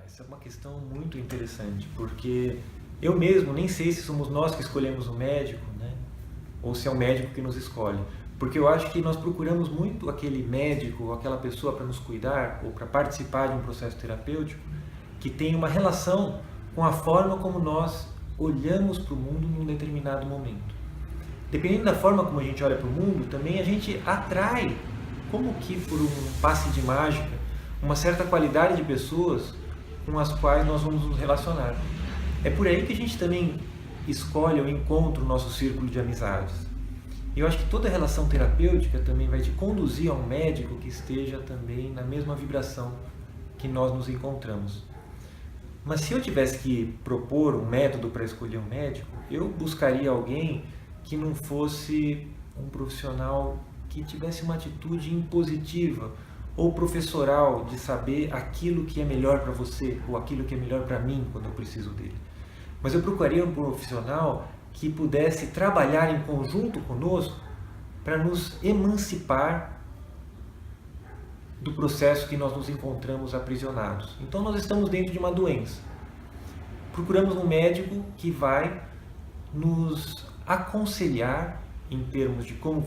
Essa é uma questão muito interessante, porque eu mesmo nem sei se somos nós que escolhemos o médico, né? Ou se é o médico que nos escolhe. Porque eu acho que nós procuramos muito aquele médico ou aquela pessoa para nos cuidar ou para participar de um processo terapêutico que tem uma relação com a forma como nós olhamos para o mundo em um determinado momento. Dependendo da forma como a gente olha para o mundo, também a gente atrai, como que por um passe de mágica, uma certa qualidade de pessoas com as quais nós vamos nos relacionar. É por aí que a gente também escolhe ou encontra o nosso círculo de amizades. E eu acho que toda relação terapêutica também vai te conduzir a um médico que esteja também na mesma vibração que nós nos encontramos. Mas se eu tivesse que propor um método para escolher um médico, eu buscaria alguém que não fosse um profissional que tivesse uma atitude impositiva ou professoral de saber aquilo que é melhor para você ou aquilo que é melhor para mim quando eu preciso dele. Mas eu procuraria um profissional que pudesse trabalhar em conjunto conosco para nos emancipar do processo que nós nos encontramos aprisionados. Então nós estamos dentro de uma doença. Procuramos um médico que vai nos aconselhar em termos de como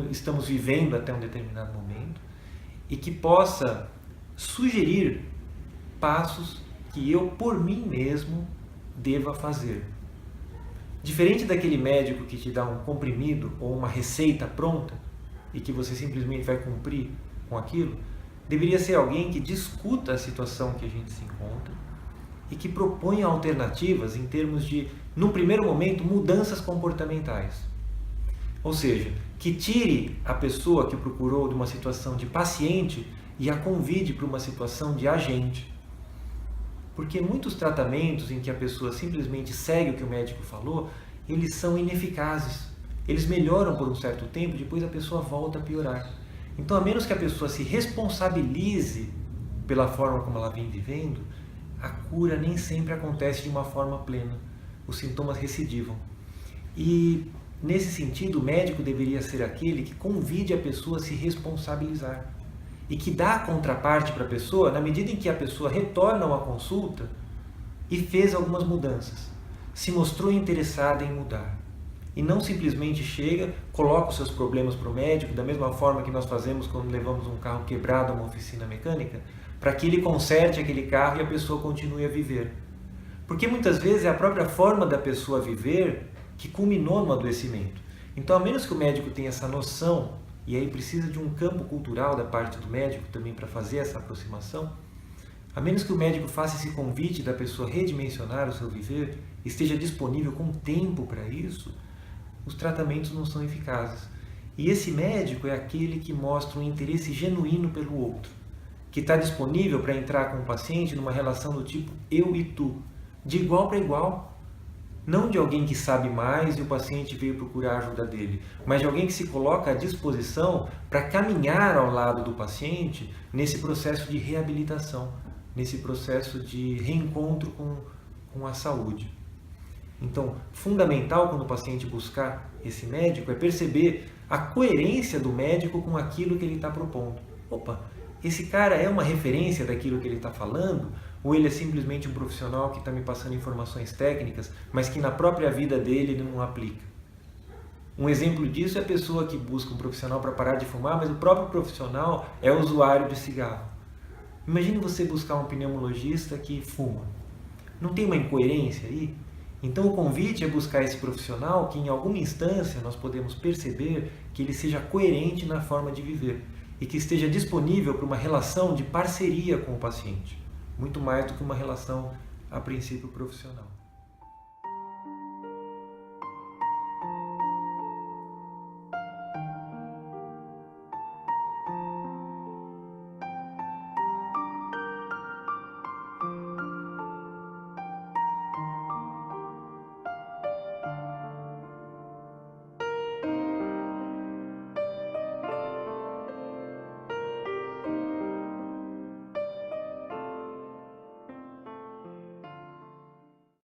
estamos vivendo até um determinado momento e que possa sugerir passos que eu, por mim mesmo, deva fazer. Diferente daquele médico que te dá um comprimido ou uma receita pronta e que você simplesmente vai cumprir com aquilo, deveria ser alguém que discuta a situação que a gente se encontra e que proponha alternativas em termos de, num primeiro momento, mudanças comportamentais. Ou seja, que tire a pessoa que procurou de uma situação de paciente e a convide para uma situação de agente. Porque muitos tratamentos em que a pessoa simplesmente segue o que o médico falou, eles são ineficazes. Eles melhoram por um certo tempo, depois a pessoa volta a piorar. Então, a menos que a pessoa se responsabilize pela forma como ela vem vivendo, a cura nem sempre acontece de uma forma plena. Os sintomas recidivam. E, nesse sentido, o médico deveria ser aquele que convide a pessoa a se responsabilizar. E que dá a contraparte para a pessoa na medida em que a pessoa retorna a uma consulta e fez algumas mudanças. Se mostrou interessada em mudar. E não simplesmente chega, coloca os seus problemas para o médico, da mesma forma que nós fazemos quando levamos um carro quebrado a uma oficina mecânica, para que ele conserte aquele carro e a pessoa continue a viver. Porque muitas vezes é a própria forma da pessoa viver que culminou no adoecimento. Então, a menos que o médico tenha essa noção, e aí precisa de um campo cultural da parte do médico também para fazer essa aproximação, a menos que o médico faça esse convite da pessoa redimensionar o seu viver, esteja disponível com tempo para isso, os tratamentos não são eficazes. E esse médico é aquele que mostra um interesse genuíno pelo outro, que está disponível para entrar com o paciente numa relação do tipo eu e tu, de igual para igual. Não de alguém que sabe mais e o paciente veio procurar a ajuda dele, mas de alguém que se coloca à disposição para caminhar ao lado do paciente nesse processo de reabilitação, nesse processo de reencontro com a saúde. Então, fundamental quando o paciente buscar esse médico é perceber a coerência do médico com aquilo que ele está propondo. Opa, esse cara é uma referência daquilo que ele está falando? Ou ele é simplesmente um profissional que está me passando informações técnicas, mas que na própria vida dele ele não aplica? Um exemplo disso é a pessoa que busca um profissional para parar de fumar, mas o próprio profissional é usuário de cigarro. Imagine você buscar um pneumologista que fuma. Não tem uma incoerência aí? Então o convite é buscar esse profissional que em alguma instância nós podemos perceber que ele seja coerente na forma de viver e que esteja disponível para uma relação de parceria com o paciente, muito mais do que uma relação a princípio profissional.